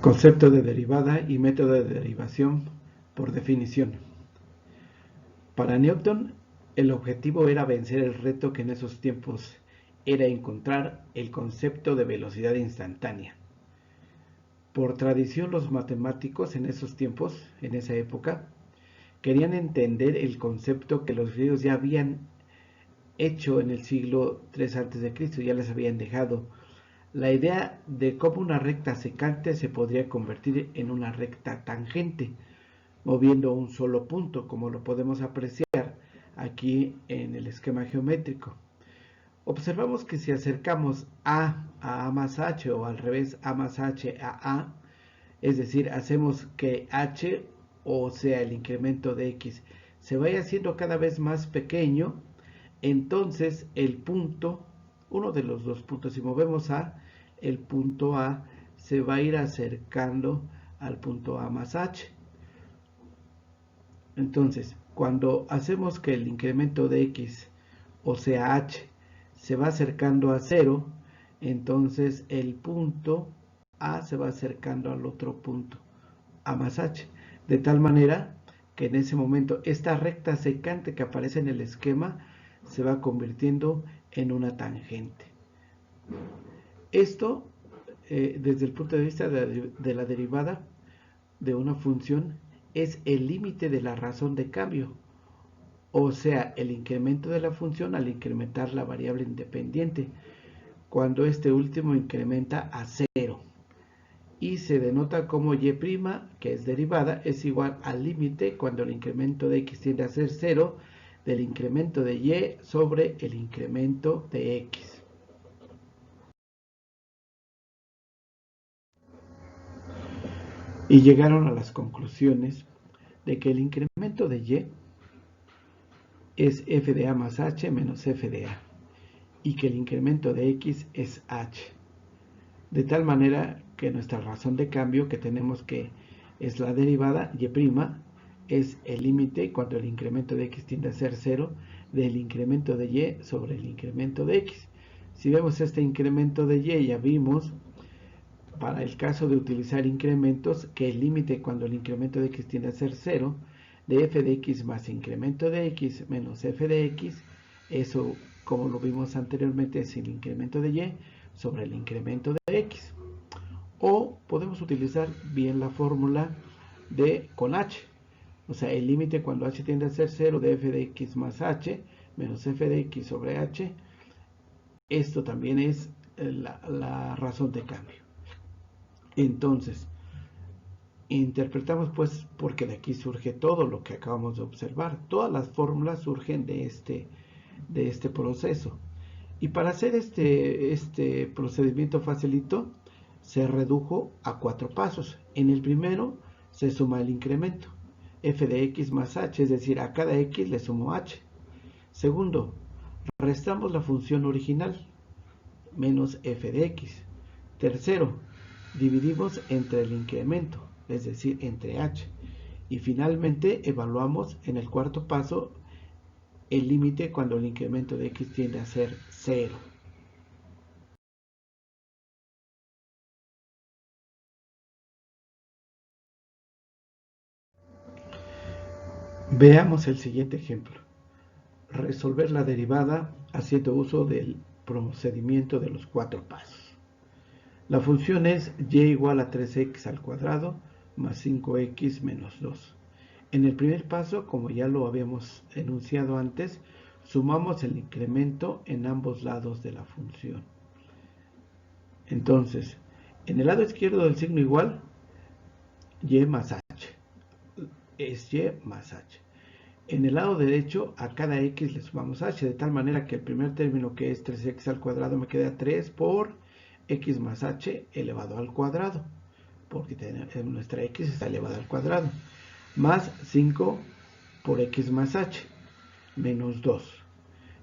Concepto de derivada y método de derivación por definición. Para Newton, el objetivo era vencer el reto que en esos tiempos era encontrar el concepto de velocidad instantánea. Por tradición, los matemáticos en esos tiempos, en esa época, querían entender el concepto que los griegos ya habían hecho en el siglo III a.C., ya les habían dejado la idea de cómo una recta secante se podría convertir en una recta tangente, moviendo un solo punto, como lo podemos apreciar aquí en el esquema geométrico. Observamos que si acercamos a más h o al revés a más h a, es decir, hacemos que h, o sea el incremento de x, se vaya haciendo cada vez más pequeño, entonces el punto, uno de los dos puntos, si movemos a, el punto A se va a ir acercando al punto A más h. Entonces, cuando hacemos que el incremento de x, o sea h, se va acercando a 0, entonces el punto A se va acercando al otro punto, A más h, de tal manera que en ese momento esta recta secante que aparece en el esquema se va convirtiendo en una tangente. Esto, desde el punto de vista de la derivada de una función, es el límite de la razón de cambio, o sea, el incremento de la función al incrementar la variable independiente, cuando este último incrementa a 0. Y se denota como y', que es derivada, es igual al límite cuando el incremento de x tiende a ser 0 del incremento de y sobre el incremento de x. Y llegaron a las conclusiones de que el incremento de y es f de a más h menos f de a, y que el incremento de x es h. De tal manera que nuestra razón de cambio que tenemos, que es la derivada y', es el límite cuando el incremento de x tiende a ser 0 del incremento de y sobre el incremento de x. Si vemos este incremento de y, ya vimos para el caso de utilizar incrementos que el límite cuando el incremento de x tiende a ser 0 de f de x más incremento de x menos f de x, eso, como lo vimos anteriormente, es el incremento de y sobre el incremento de x. O podemos utilizar bien la fórmula de con h, o sea, el límite cuando h tiende a ser 0 de f de x más h menos f de x sobre h. Esto también es la razón de cambio. Entonces, interpretamos pues, porque de aquí surge todo lo que acabamos de observar. Todas las fórmulas surgen de este proceso. Y para hacer este procedimiento facilito, se redujo a 4 pasos. En el primero se suma el incremento, f de x más h, es decir, a cada x le sumo h. Segundo, restamos la función original, menos f de x. Tercero, dividimos entre el incremento, es decir, entre h. Y finalmente evaluamos en el cuarto paso el límite cuando el incremento de x tiende a ser 0. Veamos el siguiente ejemplo. Resolver la derivada haciendo uso del procedimiento de los 4 pasos. La función es y igual a 3x al cuadrado más 5x menos 2. En el primer paso, como ya lo habíamos enunciado antes, sumamos el incremento en ambos lados de la función. Entonces, en el lado izquierdo del signo igual, y más h, es y más h. En el lado derecho, a cada x le sumamos h, de tal manera que el primer término, que es 3x al cuadrado, me queda 3 por x más h elevado al cuadrado, porque nuestra x está elevada al cuadrado, más 5 por x más h, menos 2.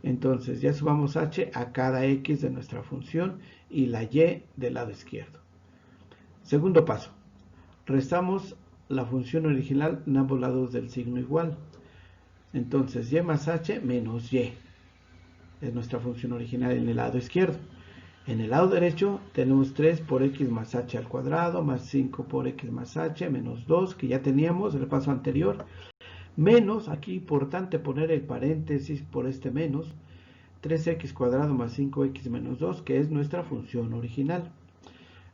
Entonces ya sumamos h a cada x de nuestra función y la y del lado izquierdo. Segundo paso, restamos la función original en ambos lados del signo igual. Entonces y más h menos y es nuestra función original en el lado izquierdo. En el lado derecho tenemos 3 por x más h al cuadrado, más 5 por x más h, menos 2, que ya teníamos en el paso anterior, menos, aquí importante poner el paréntesis por este menos, 3x cuadrado más 5x menos 2, que es nuestra función original.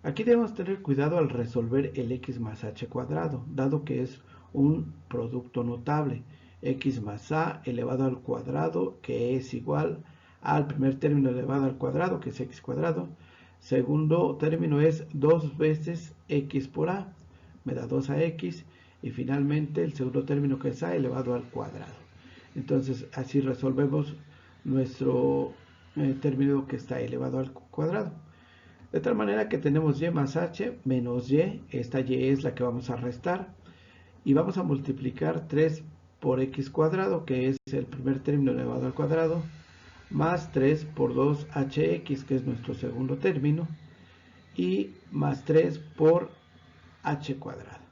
Aquí debemos tener cuidado al resolver el x más h cuadrado, dado que es un producto notable. X más a elevado al cuadrado, que es igual al primer término elevado al cuadrado, que es x cuadrado. Segundo término es 2 veces x por a, me da 2ax. Y finalmente el segundo término, que es a elevado al cuadrado. Entonces así resolvemos nuestro término que está elevado al cuadrado. De tal manera que tenemos y más h menos y, esta y es la que vamos a restar, y vamos a multiplicar 3 por x cuadrado, que es el primer término elevado al cuadrado, más 3 por 2hx, que es nuestro segundo término, y más 3 por h cuadrado.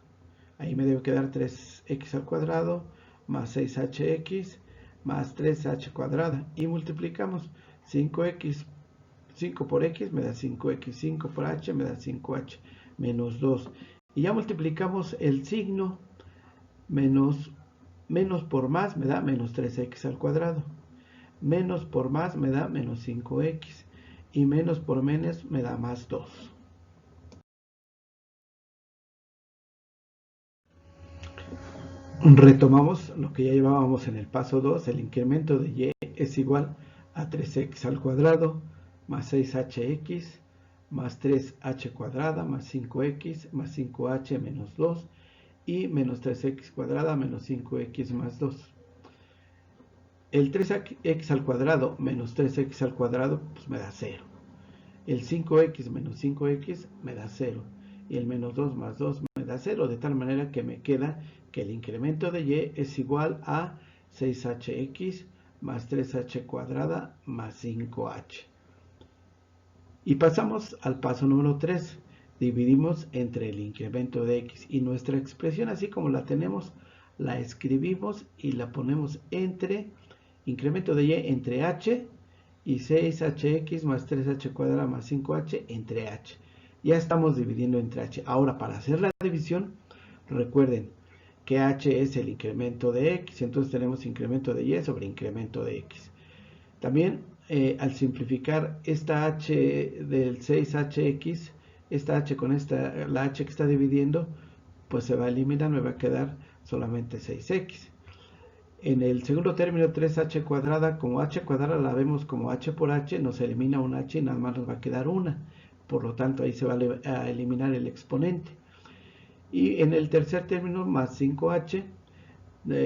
Ahí me debe quedar 3x al cuadrado, más 6hx, más 3h cuadrada, y multiplicamos 5x 5 por x me da 5x, 5 por h me da 5h, menos 2. Y ya multiplicamos el signo, menos por más me da menos 3x al cuadrado. Menos por más me da menos 5x. Y menos por menos me da más 2. Retomamos lo que ya llevábamos en el paso 2. El incremento de y es igual a 3x al cuadrado más 6hx más 3h cuadrada más 5x más 5h menos 2 y menos 3x cuadrada menos 5x más 2. El 3x al cuadrado menos 3x al cuadrado pues me da 0. El 5x menos 5x me da 0. Y el menos 2 más 2 me da 0. De tal manera que me queda que el incremento de y es igual a 6hx más 3h cuadrada más 5h. Y pasamos al paso número 3. Dividimos entre el incremento de x y nuestra expresión, así como la tenemos, la escribimos y la ponemos entre incremento de y entre h y 6hx más 3h cuadrada más 5h entre h. Ya estamos dividiendo entre h. Ahora, para hacer la división, recuerden que h es el incremento de x, entonces tenemos incremento de y sobre incremento de x. También al simplificar esta h del 6hx, esta h con la h que está dividiendo, pues se va a eliminar, me va a quedar solamente 6x. En el segundo término 3h cuadrada, como h cuadrada la vemos como h por h, nos elimina un h y nada más nos va a quedar una. Por lo tanto, ahí se va a eliminar el exponente. Y en el tercer término, más 5h,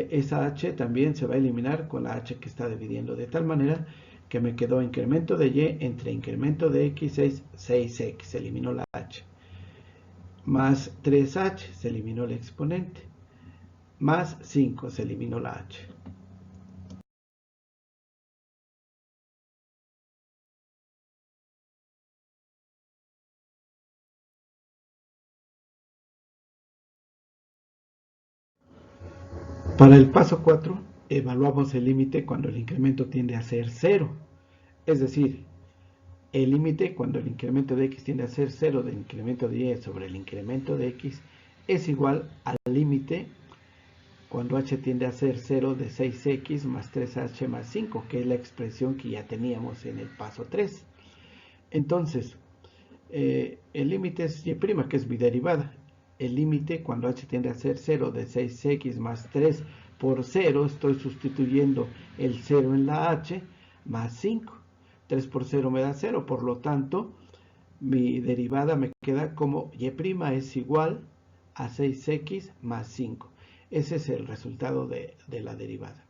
esa h también se va a eliminar con la h que está dividiendo. De tal manera que me quedó incremento de y entre incremento de x es 6x, se eliminó la h. Más 3h, se eliminó el exponente. Más 5, se eliminó la h. Para el paso 4, evaluamos el límite cuando el incremento tiende a ser 0. Es decir, el límite cuando el incremento de x tiende a ser 0 del incremento de y sobre el incremento de x es igual al límite cuando h tiende a ser 0 de 6x más 3h más 5, que es la expresión que ya teníamos en el paso 3. Entonces, el límite es y', que es mi derivada. El límite cuando h tiende a ser 0 de 6x más 3 por 0, estoy sustituyendo el 0 en la h, más 5. 3 por 0 me da 0, por lo tanto, mi derivada me queda como y' es igual a 6x más 5. Ese es el resultado de la derivada.